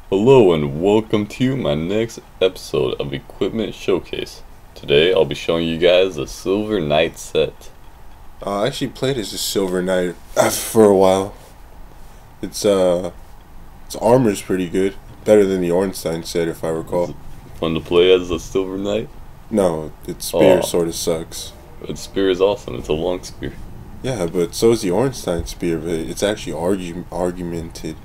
Hello and welcome to my next episode of Equipment Showcase. Today I'll be showing you guys the Silver Knight set. I actually played as a Silver Knight for a while. Its armor's pretty good, better than the Ornstein set if I recall. Fun to play as a Silver Knight? No, its spear sort of sucks. Its spear is awesome, it's a long spear. Yeah, but so is the Ornstein spear, but it's actually argumented.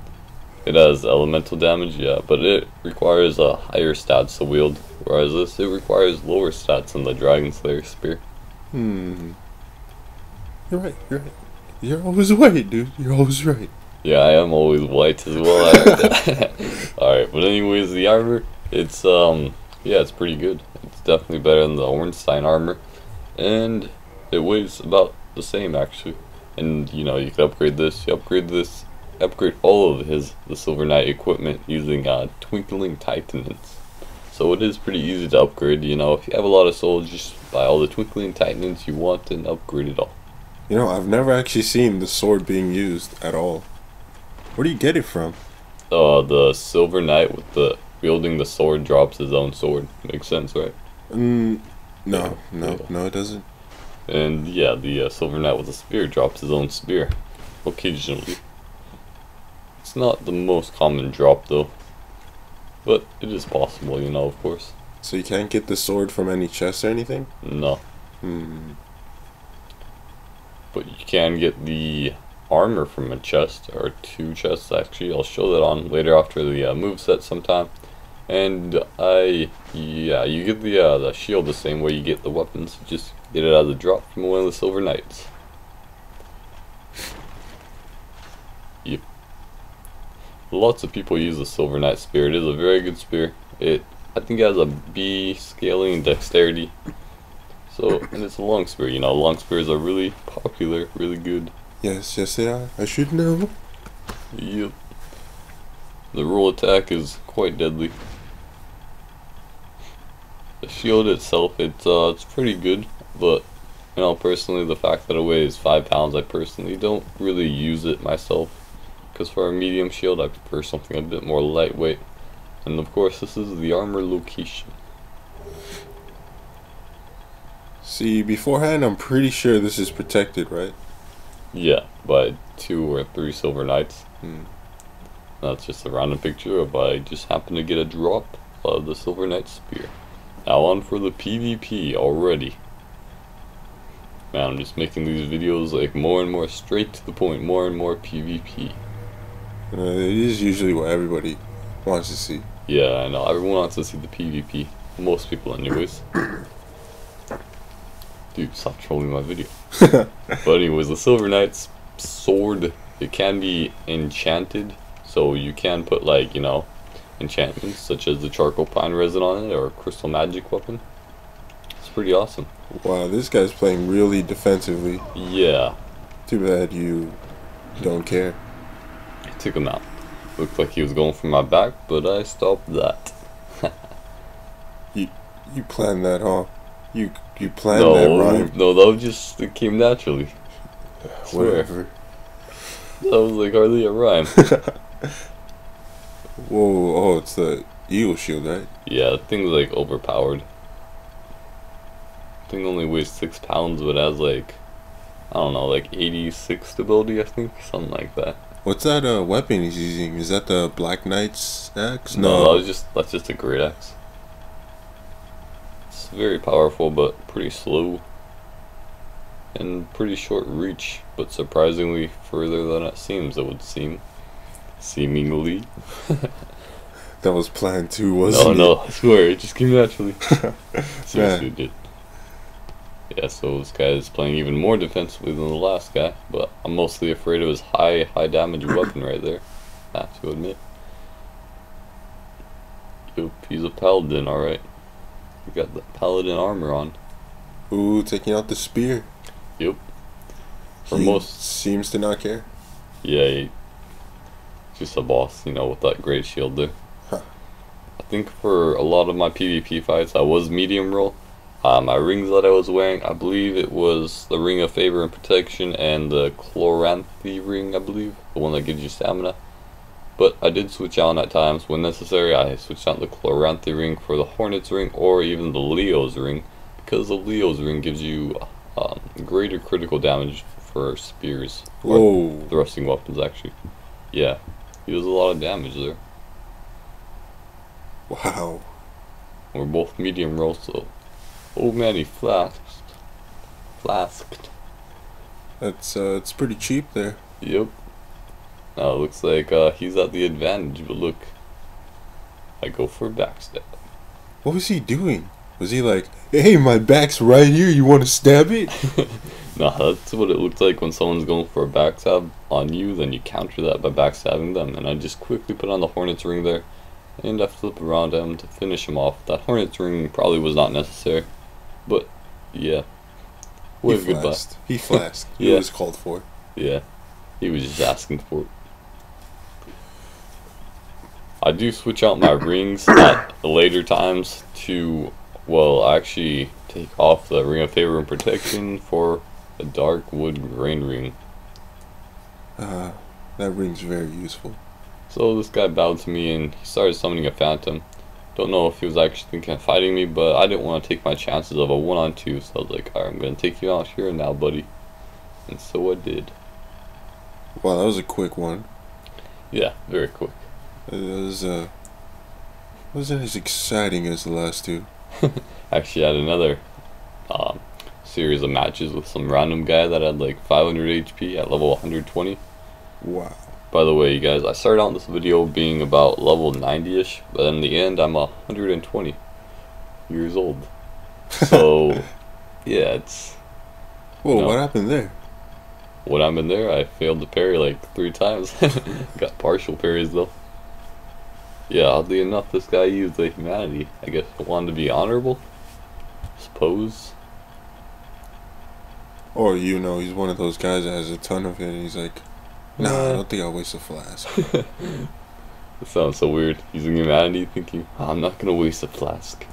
It has elemental damage, yeah, but it requires higher stats to wield, whereas this, it requires lower stats than the Dragon Slayer spear. You're right. You're always right, dude. You're always right. Yeah, I am always white as well. Alright, but anyways, the armor, it's, yeah, it's pretty good. It's definitely better than the Ornstein armor, and it weighs about the same, actually. And, you know, you can upgrade this, upgrade all of the Silver Knight equipment using Twinkling Titanins. So it is pretty easy to upgrade. You know, if you have a lot of souls, just buy all the Twinkling Titanins you want and upgrade it all. You know, I've never actually seen the sword being used at all. Where do you get it from? The Silver Knight with the wielding the sword drops his own sword. Makes sense, right? No, it doesn't. And yeah, the Silver Knight with the spear drops his own spear occasionally. It's not the most common drop though, but it is possible, you know, of course. So you can't get the sword from any chest or anything? No. But you can get the armor from a chest, or two chests actually. I'll show that on later after the moveset sometime. And you get the shield the same way you get the weapons. Just get it as a drop from one of the Silver Knights. Yep. Lots of people use the Silver Knight spear. It is a very good spear. I think it has a B scaling dexterity. So, and it's a long spear. You know, long spears are really popular, really good. Yes, they are. I should know. Yep. The roll attack is quite deadly. The shield itself, it's pretty good, but you know, personally, the fact that it weighs 5 pounds, I personally don't really use it myself. Because for a medium shield, I prefer something a bit more lightweight. And of course, this is the armor location. See, beforehand, I'm pretty sure this is protected, right? Yeah, by 2 or 3 Silver Knights. That's just a random picture of I just happened to get a drop of the Silver Knight spear. Now on for the PvP already. Man, I'm just making these videos like more and more straight to the point, more and more PvP. It is usually what everybody wants to see. Yeah, I know. Everyone wants to see the PvP. Most people anyways. Dude, stop trolling my video. But anyways, the Silver Knight's sword, it can be enchanted. So you can put, like, you know, enchantments such as the charcoal pine resin on it or a crystal magic weapon. It's pretty awesome. Wow, this guy's playing really defensively. Yeah. Too bad you don't care. I took him out. Looked like he was going for my back, but I stopped that. You planned that, huh? You planned that rhyme. No, that was just, it came naturally. Whatever. That was like hardly a rhyme. Whoa, oh, it's the eagle shield, right? Yeah, the thing's like overpowered. The thing only weighs 6 pounds, but has like, I don't know, like 86 stability, I think, something like that. What's that weapon he's using? Is that the Black Knight's axe? No, that's just a great axe. It's very powerful, but pretty slow. And pretty short reach, but surprisingly further than it seems, it would seem. Seemingly. That was planned too, wasn't it? No, I swear, it just came naturally. Seriously, it did. Yeah, so this guy is playing even more defensively than the last guy, but I'm mostly afraid of his high damage weapon right there. I have to admit. Yup, he's a paladin, alright. He got the paladin armor on. Ooh, taking out the spear. Yep. He seems to not care. Yeah, he's just a boss, you know, with that great shield there. I think for a lot of my PvP fights, I was medium roll. My rings that I was wearing, I believe it was the Ring of Favor and Protection and the Chloranthy ring, I believe. The one that gives you stamina. But I did switch out at times when necessary. I switched out the Chloranthy ring for the Hornet's ring, or even the Leo's ring, because the Leo's ring gives you greater critical damage for spears. Whoa. Thrusting weapons, actually. Yeah, he does a lot of damage there. Wow. We're both medium roll, so. Oh man, he flasked. That's it's pretty cheap there. Yep. Now it looks like he's at the advantage, but look. I go for a backstab. What was he doing? Was he like, hey, my back's right here, you want to stab it? Nah, that's what it looks like when someone's going for a backstab on you, then you counter that by backstabbing them. And I just quickly put on the Hornet's ring there, and I flip around him to finish him off. That Hornet's ring probably was not necessary, but yeah. Wave goodbye. He flasked. Yeah. It was called for. Yeah, he was just asking for it. I do switch out my rings at later times to, well, actually take off the Ring of Favor and Protection for a Dark Wood Grain ring. That ring's very useful. So this guy bowed to me and he started summoning a phantom. Don't know if he was actually thinking of fighting me, but I didn't want to take my chances of a 1-on-2, so I was like, alright, I'm going to take you out here and now, buddy. And so I did. Wow, that was a quick one. Yeah, very quick. It wasn't as exciting as the last two. Actually, I had another series of matches with some random guy that had like 500 HP at level 120. Wow. By the way, you guys, I started out this video being about level 90-ish, but in the end, I'm 120 years old. So, yeah, it's... Whoa, what happened there? When I'm in there, I failed to parry like 3 times. Got partial parries, though. Yeah, oddly enough, this guy used the humanity. I guess he wanted to be honorable, suppose. Or, you know, he's one of those guys that has a ton of it, and he's like, nah, I don't think I'll waste a flask. That sounds so weird. Using humanity, thinking, oh, I'm not gonna waste a flask.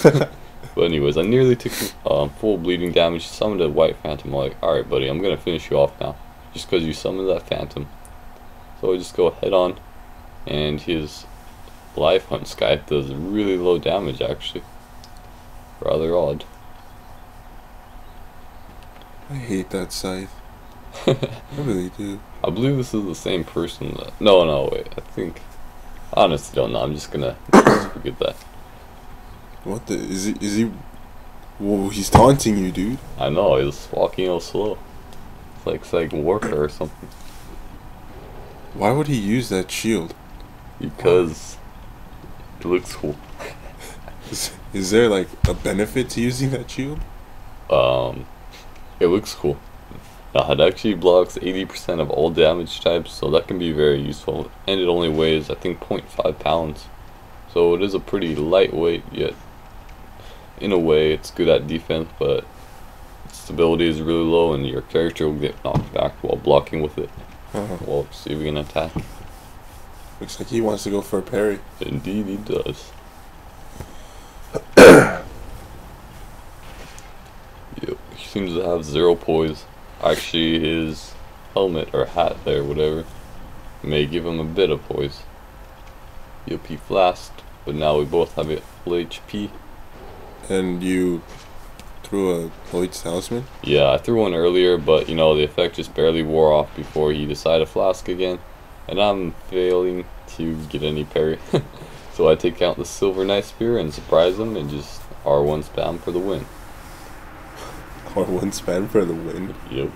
But anyways, I nearly took full bleeding damage, summoned a white phantom. I'm like, alright buddy, I'm gonna finish you off now. Just because you summoned that phantom. So I just go head on, and his life hunt scythe does really low damage actually. Rather odd. I hate that scythe. I really do. I believe this is the same person that... No, wait, I think... I honestly don't know, I'm just gonna forget that. What the... Is he... Whoa, he's taunting you, dude. I know, he's walking all slow. It's like warfare or something. Why would he use that shield? Because... it looks cool. Is there like a benefit to using that shield? It looks cool. It actually blocks 80% of all damage types, so that can be very useful. And it only weighs, I think, 0.5 pounds. So it is a pretty lightweight, yet in a way it's good at defense, but its stability is really low and your character will get knocked back while blocking with it, while receiving an attack. Looks like he wants to go for a parry. Indeed he does. Yep, he seems to have 0 poise. Actually, his helmet or hat there, whatever, may give him a bit of poise. Yep, he flasked, but now we both have full HP. And you threw a Lloyd's Talisman? Yeah, I threw one earlier, but you know, the effect just barely wore off before he decided to flask again. And I'm failing to get any parry. So I take out the Silver Knight Spear and surprise him and just R1 spam for the win. R1 spam for the win? Yep.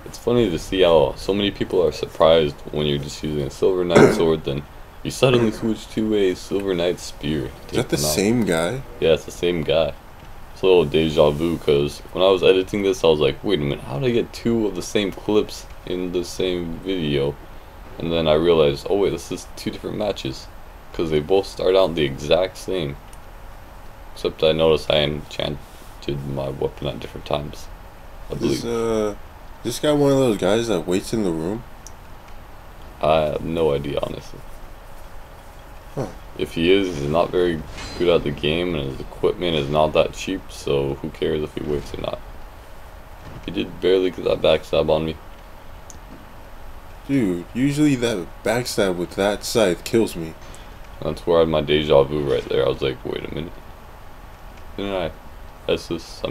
It's funny to see how so many people are surprised when you're just using a Silver Knight sword, then you suddenly switch to a Silver Knight Spear. Is that the same guy? Yeah, it's the same guy. It's a little deja vu, because when I was editing this, I was like, wait a minute, how did I get 2 of the same clips in the same video? And then I realized, oh wait, this is 2 different matches, because they both start out the exact same. Except I noticed I enchanted my weapon at different times, I believe. This guy one of those guys that waits in the room? I have no idea, honestly. Huh. If he is, he's not very good at the game, and his equipment is not that cheap, so who cares if he waits or not. He did barely get that backstab on me. Dude, usually that backstab with that scythe kills me. That's where I had my deja vu right there. I was like, wait a minute. Didn't I SS?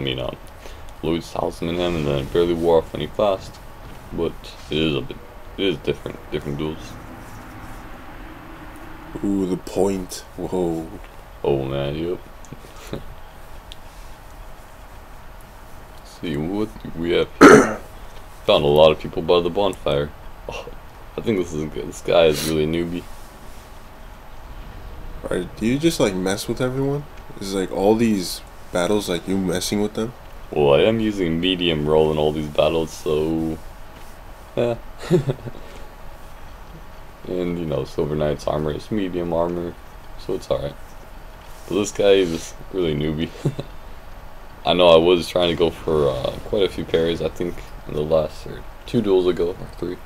Lloyd's talisman him, and then it barely wore off any fast. But it is different duels. Ooh, the point. Whoa. Oh man, yep. See what we have here. Found a lot of people by the bonfire. Oh, I think this is good. This guy is really a newbie. Alright, do you just like mess with everyone? Is like all these battles like you messing with them? Well, I am using medium roll in all these battles, so yeah. And you know, Silver Knight's armor is medium armor, so it's alright. But this guy is really newbie. I know I was trying to go for quite a few parries, I think, in the last 2 duels ago, or 3.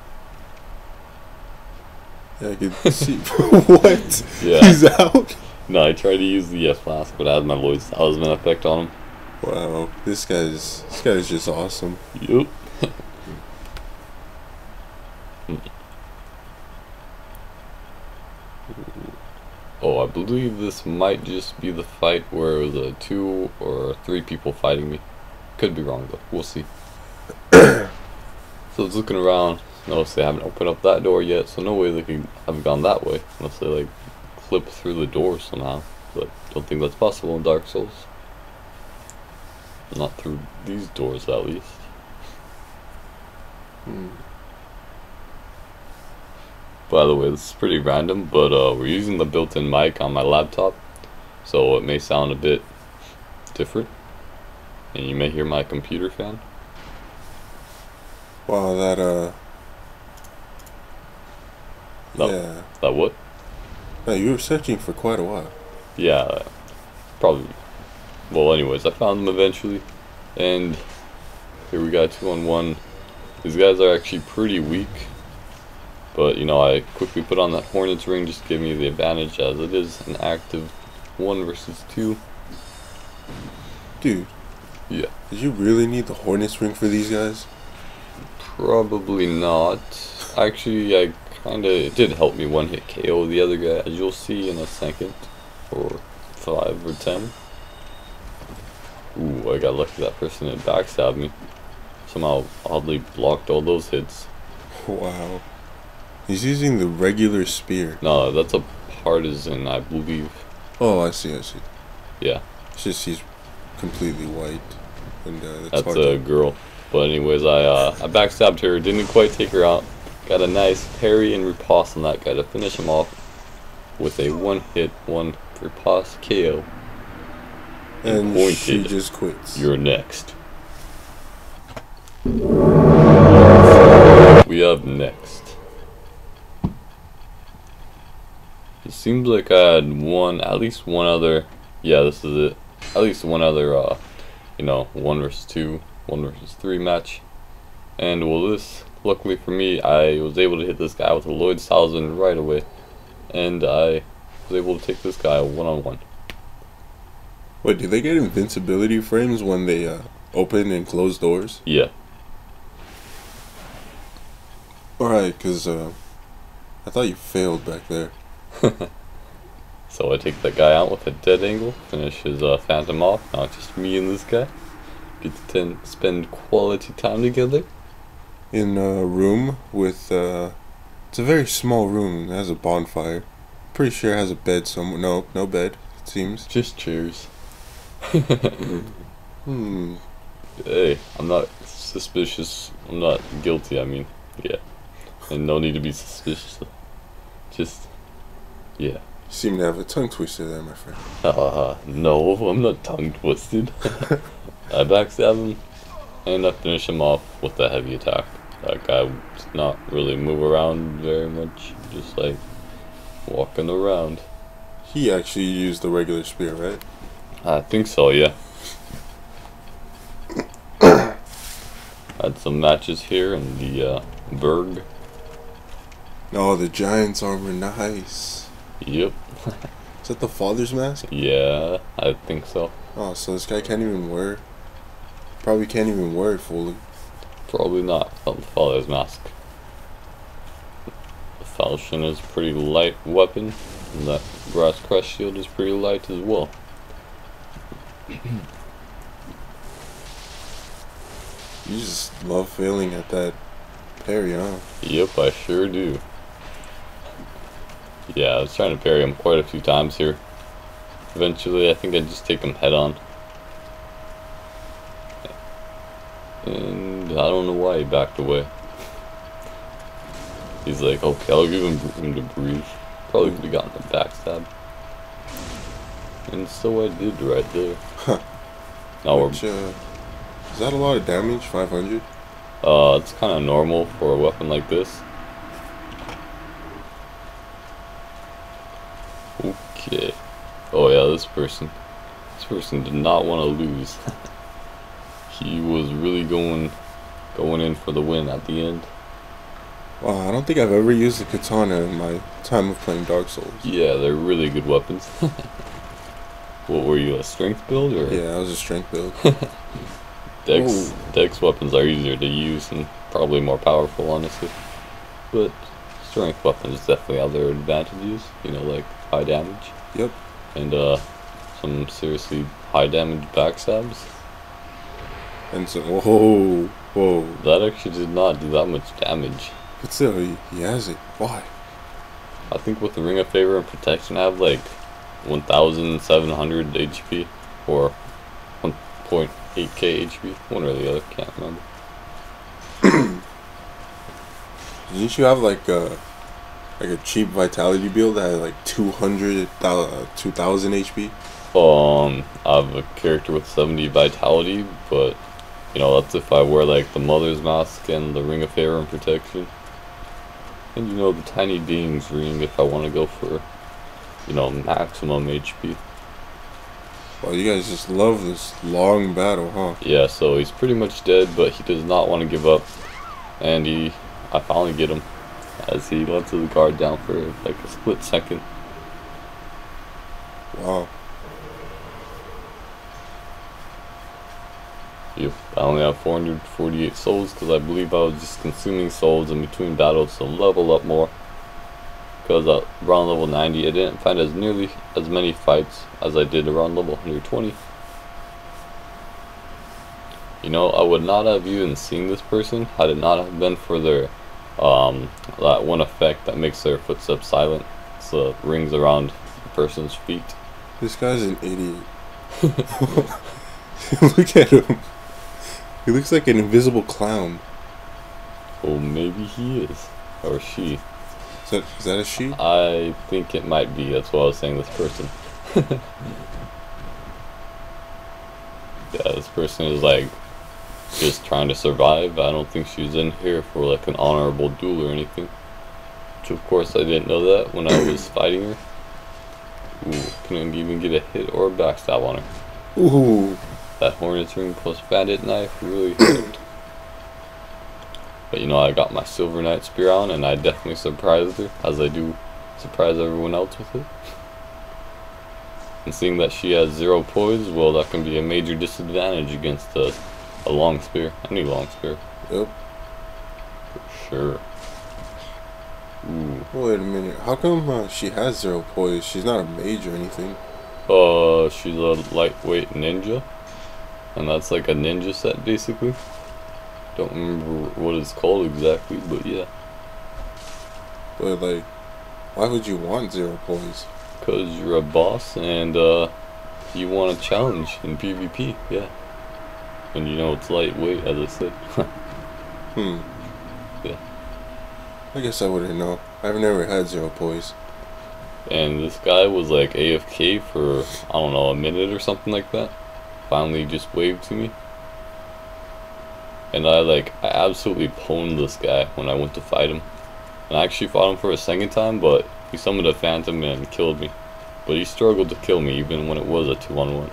Yeah, I can see. What? Yeah. He's out? No, I tried to use the flask, but I had my Lloyd's talisman effect on him. Wow, this guy's just awesome. Yup. Oh, I believe this might just be the fight where it was 2 or 3 people fighting me. Could be wrong though, we'll see. So I was looking around, notice they haven't opened up that door yet, so no way they could have gone that way, unless they like clip through the door somehow. But don't think that's possible in Dark Souls. Not through these doors at least. By the way, this is pretty random, but we're using the built-in mic on my laptop, so it may sound a bit different, and you may hear my computer fan. Wow, yeah. That what? No, you were searching for quite a while. Yeah, probably. Well, anyways, I found them eventually, and here we got 2-on-1. These guys are actually pretty weak. But, you know, I quickly put on that Hornet's Ring just to give me the advantage, as it is an active 1 versus 2. Dude. Yeah. Did you really need the Hornet's Ring for these guys? Probably not. Actually, it did help me 1-hit KO the other guy, as you'll see in a second. Or 5 or 10. Ooh, I got lucky that person had backstabbed me. Somehow oddly blocked all those hits. Wow. He's using the regular spear. No, that's a partisan, I believe. Oh, I see. Yeah. It's just he's completely white. And that's a girl. But anyways, I backstabbed her, didn't quite take her out. Got a nice parry and riposte on that guy to finish him off with a 1-hit, 1 riposte KO. And she just quits. You're next. We have next. It seems like I had at least one other, yeah, this is it. At least one other, 1 versus 2, 1 versus 3 match. And well, this, luckily for me, I was able to hit this guy with a Lloyd's talisman right away. And I was able to take this guy 1-on-1. Wait, do they get invincibility frames when they open and close doors? Yeah. Alright, because I thought you failed back there. So I take that guy out with a dead angle, finish his phantom off. Now it's just me and this guy. Get to spend quality time together. In a room with, it's a very small room. It has a bonfire. Pretty sure it has a bed somewhere. No, no bed, it seems. Just chairs. Hey, I'm not suspicious. I'm not guilty, I mean. Yeah. And no need to be suspicious. Just, yeah. You seem to have a tongue twister there, my friend. No, I'm not tongue twisted. I backstab him, and I finish him off with a heavy attack. That guy does not really move around very much, just like walking around. He actually used the regular spear, right? I think so, yeah. Had some matches here in the Burg. Oh, the giant's armor, nice. Yep. Is that the father's mask? Yeah, I think so. Oh, so this guy can't even wear. Probably can't even wear it fully. Probably not. Not the father's mask. falchion is a pretty light weapon, and that grass crest shield is pretty light as well. You just love failing at that parry, huh? Yep, I sure do. Yeah, I was trying to parry him quite a few times here. Eventually, I think I just take him head on. And I don't know why he backed away. He's like, okay, I'll give him room to breathe. Probably could have gotten a backstab. And so I did right there. Huh. Now Which, is that a lot of damage? 500? It's kind of normal for a weapon like this. Okay. Oh yeah, this person did not want to lose. He was really going in for the win at the end. Wow, I don't think I've ever used a katana in my time of playing Dark Souls. Yeah, they're really good weapons. What were you, a strength build or? Yeah, I was a strength build. Dex weapons are easier to use and probably more powerful, honestly. But strength weapons definitely have their advantages. You know, like high damage. Yep. And some seriously high damage backstabs. And so, whoa. That actually did not do that much damage. But still, he has it. Why? I think with the Ring of Favor and Protection, I have like 1,700 HP or 1.8k HP. One or the other, can't remember. Didn't you have like a cheap vitality build that had like 2000 HP? I have a character with 70 vitality, but you know, that's if I wear like the Mother's Mask and the Ring of Favor and Protection. And you know, the Tiny Being's Ring if I want to go for, you know, maximum HP. Well, you guys just love this long battle, huh? Yeah, so he's pretty much dead, but he does not want to give up. And I finally get him as he lets his guard down for like a split second. Wow. Yep, I only have 448 souls because I believe I was just consuming souls in between battles to level up more. Because around level 90 I didn't find nearly as many fights as I did around level 120. You know, I would not have even seen this person had it not have been for their that one effect that makes their footsteps silent. So rings around the person's feet. This guy's an idiot. Look at him. He looks like an invisible clown. Oh, maybe he is. Or she. Is that a she? I think it might be. That's why I was saying this person. Yeah, this person is like just trying to survive. I don't think she's in here for like an honorable duel or anything. Which of course I didn't know that when I was fighting her. Ooh, couldn't even get a hit or a backstab on her. Ooh. That Hornet's Ring plus Bandit Knife really hurt. But you know, I got my Silver Knight Spear on and I definitely surprised her, as I do surprise everyone else with it. And seeing that she has 0 poise, well, that can be a major disadvantage against a long spear, any long spear. Yep. For sure. Ooh. Wait a minute. How come she has 0 poise? She's not a mage or anything. She's a lightweight ninja. And that's like a ninja set, basically. Don't remember what it's called exactly, but yeah. But like, why would you want 0 poise? Because you're a boss and you want a challenge in PvP, yeah. And you know it's lightweight, as I said. Yeah. I guess I wouldn't know. I've never had 0 poise. And this guy was like AFK for, I don't know, a minute or something like that. Finally just waved to me. And I absolutely pwned this guy when I went to fight him. And I actually fought him for a second time, but he summoned a phantom and killed me. But he struggled to kill me even when it was a 2-on-1.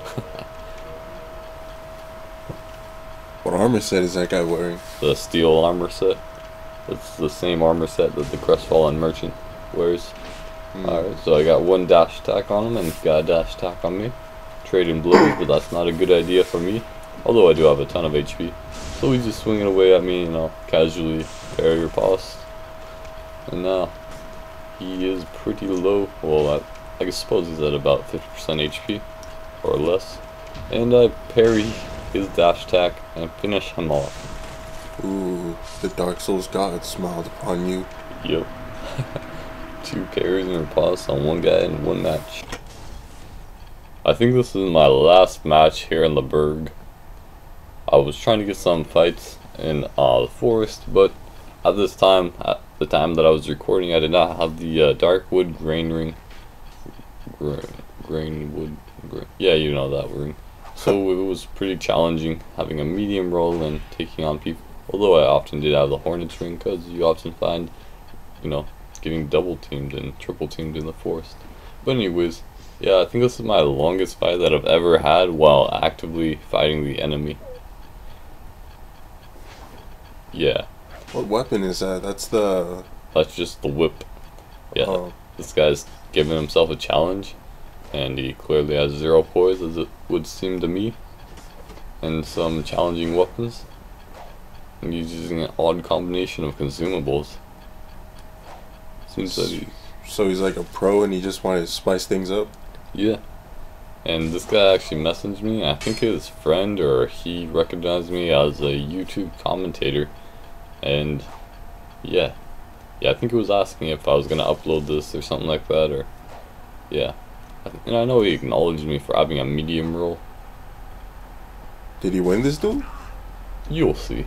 What armor set is that guy wearing? The steel armor set. It's the same armor set that the Crestfallen Merchant wears. Alright, so I got 1 dash attack on him and he got a dash attack on me. Trading blows, but that's not a good idea for me. Although I do have a ton of HP. So he's just swinging away at me, you know, casually, parry or pause. And now, he is pretty low. Well, I suppose he's at about 50% HP or less. And I parry his dash attack and finish him off. Ooh, the Dark Souls god smiled upon you. Yep. 2 parries and riposte on one guy in one match. I think this is my last match here in the Burg. I was trying to get some fights in the forest, but at this time, at the time that I was recording, I did not have the Darkwood Grain Ring. Yeah, you know that ring. So it was pretty challenging having a medium role and taking on people. Although I often did have the Hornet's Ring, because you often find, you know, getting double teamed and triple teamed in the forest. But anyways, yeah, I think this is my longest fight that I've ever had while actively fighting the enemy. Yeah. What weapon is that? That's just the whip. Yeah, Oh. This guy's giving himself a challenge, and he clearly has 0 poise, as it would seem to me, and some challenging weapons. And he's using an odd combination of consumables. Seems that So he's like a pro and he just wanted to spice things up? yeah. And this guy actually messaged me. I think his friend or he recognized me as a YouTube commentator. And yeah, I think he was asking if I was gonna upload this or something like that, or yeah. And I know he acknowledged me for having a medium role. Did he win this duel? You'll see.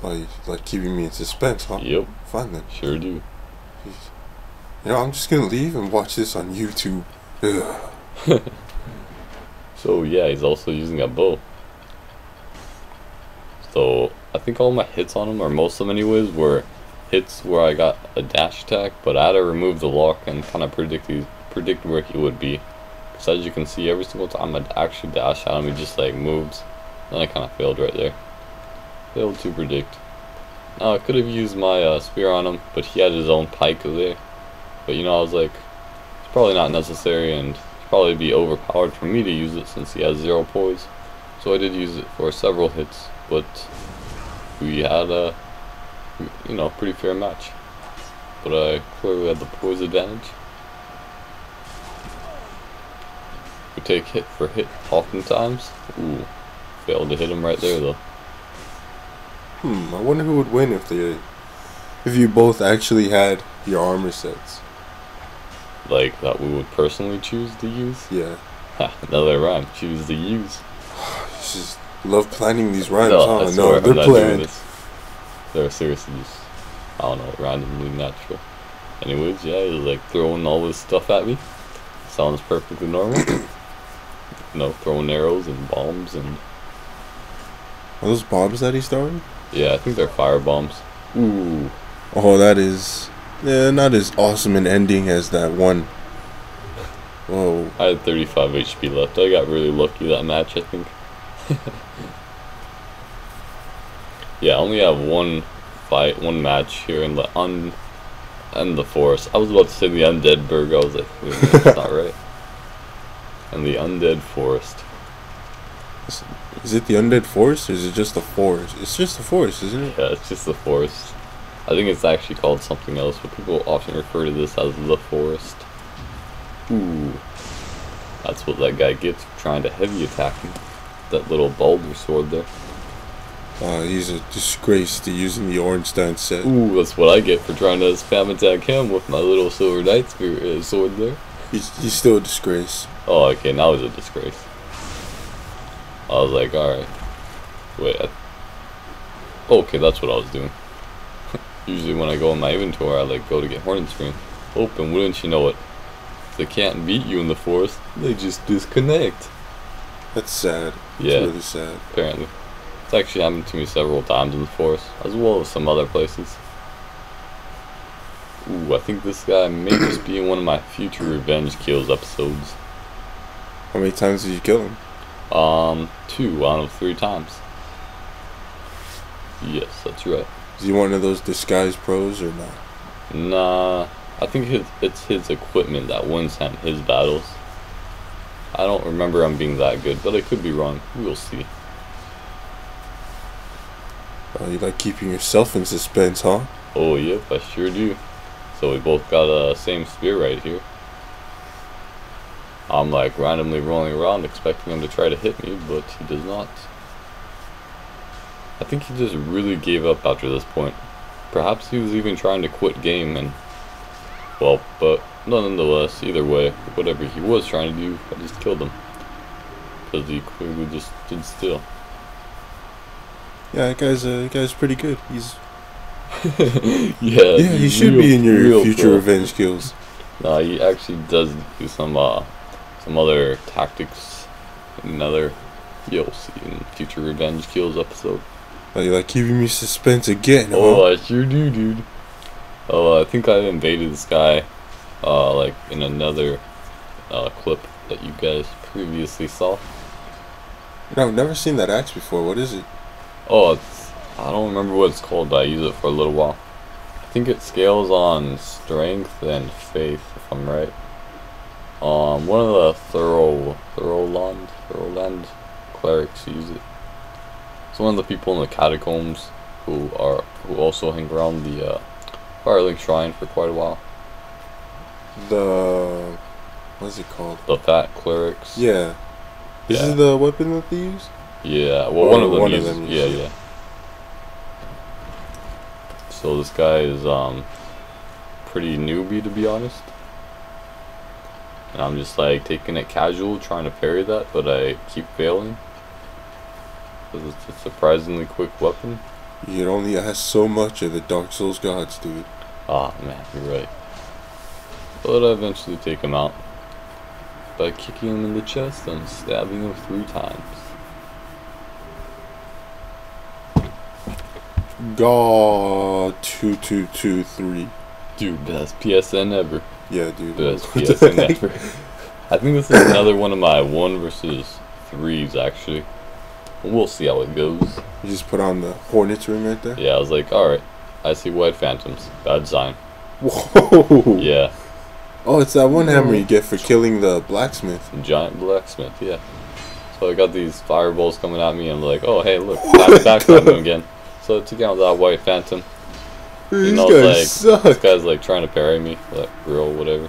Like keeping me in suspense, huh? Yep, Fine then. sure do. Jeez. You know, I'm just gonna leave and watch this on YouTube. Ugh. So yeah, he's also using a bow. So I think all my hits on him, or most of them anyways, were hits where I got a dash attack, but I had to remove the lock and kind of predict where he would be. Because as you can see, every single time I'd actually dash at him, he just like moves. Then I kind of failed right there. Failed to predict. Now I could have used my spear on him, but he had his own pike there. But you know, I was like, it's probably not necessary, and it'd probably be overpowered for me to use it since he has 0 poise. So I did use it for several hits, but we had a, you know, pretty fair match. But I clearly had the poise advantage. We take hit for hit oftentimes. Ooh, failed to hit him right there though. I wonder who would win if you both actually had your armor sets. Like that we would personally choose to use? Yeah. Ha, another rhyme. Choose to use. You just love planning these rhymes, No, huh? I swear, They're I'm not doing planned. this. They're seriously just, I don't know, randomly natural. Anyways, yeah, he's like throwing all this stuff at me. Sounds perfectly normal. You know, throwing arrows and bombs and... Are those bombs that he's throwing? Yeah, I think they're fire bombs. Ooh. Oh, that is... Yeah, not as awesome an ending as that one. Whoa. I had 35 HP left. I got really lucky that match, I think. Yeah, I only have one match here in the forest. I was about to say the Undead Burg. I was like, that's not right. And the Undead Forest. Is it the Undead Forest, or is it just the forest? It's just the forest, isn't it? Yeah, it's just the forest. I think it's actually called something else, but people often refer to this as the forest. Ooh. That's what that guy gets for trying to heavy attack me. That little boulder sword there. He's a disgrace to using the Ornstein set. Ooh, that's what I get for trying to spam attack him with my little silver knight sword there. He's still a disgrace. Oh, okay, now he's a disgrace. I was like, alright. Wait. Okay, that's what I was doing. Usually when I go in my inventory, I like go to get Hornet's Ring. Open, wouldn't you know it? If they can't beat you in the forest, they just disconnect. That's sad. Yeah. It's really sad. Apparently. It's actually happened to me several times in the forest, as well as some other places. Ooh, I think this guy may just be in one of my future revenge kills episodes. How many times did you kill him? 2 out of 3 times. Yes, that's right. Is he one of those disguised pros or not? Nah, I think it's his equipment that wins him his battles. I don't remember him being that good, but I could be wrong. We'll see. You like keeping yourself in suspense, huh? Oh, yep, I sure do. So we both got a same spear right here. I'm like randomly rolling around expecting him to try to hit me, but he does not. I think he just really gave up after this point. Perhaps he was even trying to quit game and, well, but nonetheless, either way, whatever he was trying to do, I just killed him. Because he clearly just stood still. Yeah, that guy's pretty good. He's yeah, he should be in your future revenge kills. No, he actually does do some other tactics. Another you'll see in future revenge kills episode. Oh, you're like keeping me suspense again, huh? Oh, I sure do, dude. Oh, I think I invaded this guy, like in another clip that you guys previously saw. I've never seen that axe before. What is it? Oh, I don't remember what it's called, but I use it for a little while. I think it scales on strength and faith, if I'm right. One of the Thoroland clerics use it. It's one of the people in the catacombs who also hang around the Firelink Shrine for quite a while. What's it called? The fat clerics. Yeah. This is the weapon that they use? Yeah, well, one of them uses. Yeah. So this guy is pretty newbie, to be honest. And I'm just like taking it casual, trying to parry that, but I keep failing. Because it's a surprisingly quick weapon. You can only ask so much of the Dark Souls gods, dude. Ah, man, you're right. But I eventually take him out by kicking him in the chest and stabbing him 3 times. God, 2-2-2-3. Dude, best PSN ever. Yeah, dude. Best PSN ever. I think this is another one of my 1 versus 3s, actually. We'll see how it goes. You just put on the Hornet's ring right there? Yeah, I was like, alright, I see white phantoms. Bad sign. Whoa! Yeah. Oh, it's that one hammer you get for killing the blacksmith. Giant blacksmith, yeah. So I got these fireballs coming at me, and I'm like, oh, hey, look, backstab him again. So I took out that white phantom. These guys like, suck. This guy's like trying to parry me, that girl, whatever.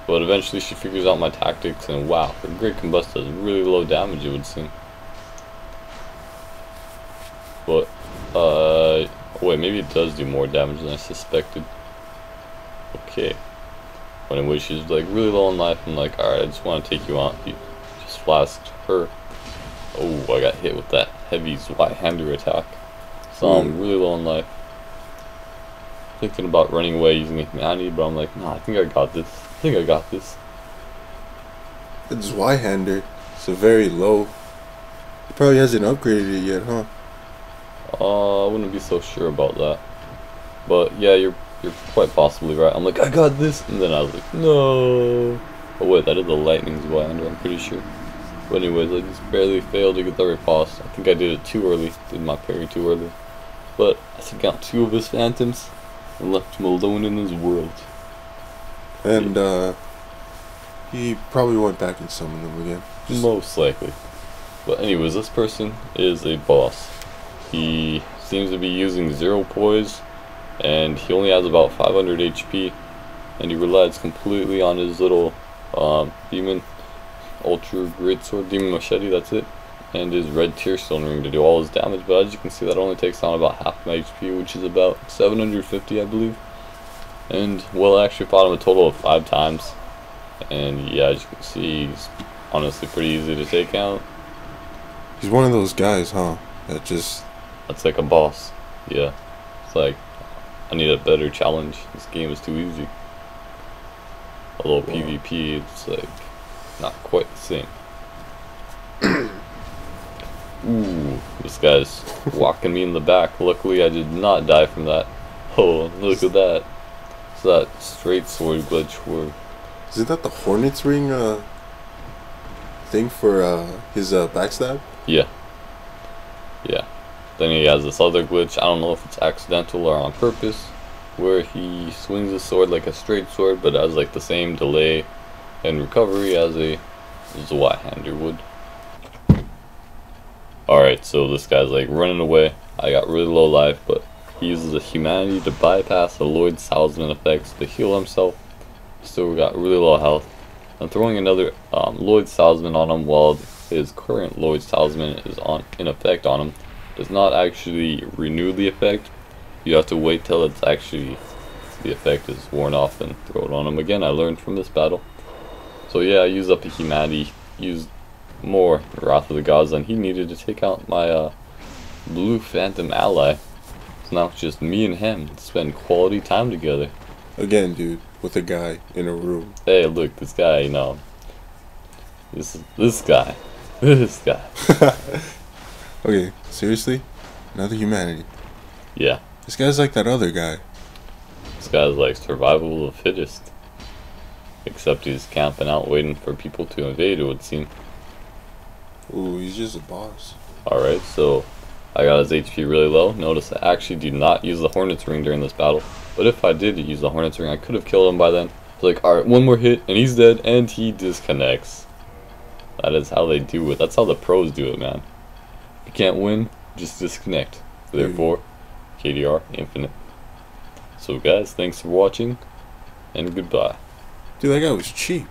But eventually she figures out my tactics, and wow, the Great Combust does really low damage, it would seem. But, wait, maybe it does do more damage than I suspected. Okay. But anyway, she's like really low on life. I'm like, alright, I just want to take you out. He just flasked her. Oh, I got hit with that heavy Zweihander attack. So I'm really low on life. Thinking about running away using a humanity, but I'm like, nah, I think I got this. The Zweihander, it's a very low. He probably hasn't upgraded it yet, huh? I wouldn't be so sure about that. But yeah, you're quite possibly right. I'm like, I got this, and then I was like, no. Oh wait, that is the lightning Zweihander, I'm pretty sure. But anyways, I just barely failed to get the riposte. I think I did it too early, did my parry too early. But I took out 2 of his phantoms and left him alone in his world. And he probably went back and summoned them again. Most likely. But anyways, this person is a boss. He seems to be using 0 poise, and he only has about 500 HP, and he relies completely on his little demon ultra great sword, demon machete, that's it, and his red tearstone ring to do all his damage. But as you can see, that only takes down about half my HP, which is about 750, I believe. And well, I actually fought him a total of 5 times, and yeah, as you can see, he's honestly pretty easy to take out. He's one of those guys, huh? That's like a boss. Yeah, it's like, I need a better challenge. This game is too easy. Although PvP, it's like not quite the same. Ooh, this guy's walking me in the back. Luckily, I did not die from that. Oh, look at that. It's that straight sword glitch where... Isn't that the Hornet's ring thing for his backstab? Yeah. Yeah. Then he has this other glitch, I don't know if it's accidental or on purpose, where he swings his sword like a straight sword, but has like the same delay and recovery as a Zweihander would. Alright, so this guy's like running away. I got really low life, but he uses a humanity to bypass the Lloyd Salzman effects to heal himself. Still got really low health. I'm throwing another Lloyd Salzman on him while his current Lloyd Salzman is in effect on him. Does not actually renew the effect. You have to wait till it's actually the effect is worn off and throw it on him again. I learned from this battle. So yeah, I used up the humanity, used more Wrath of the Gods than he needed to take out my blue phantom ally. So now it's just me and him to spend quality time together. Again, dude, with a guy in a room. Hey, look, this guy, you know, this guy. Okay, seriously? Another humanity. Yeah, This guy's like that other guy. this guy's like survival of the fittest. Except he's camping out waiting for people to invade, it would seem. Ooh, he's just a boss. Alright, so I got his HP really low. Notice I actually did not use the Hornet's Ring during this battle. But if I did use the Hornet's Ring, I could have killed him by then. It's like, alright, one more hit and he's dead and he disconnects. That is how they do it. That's how the pros do it, man. If you can't win, just disconnect. Therefore, KDR infinite. So guys, thanks for watching and goodbye. Dude, that guy was cheap.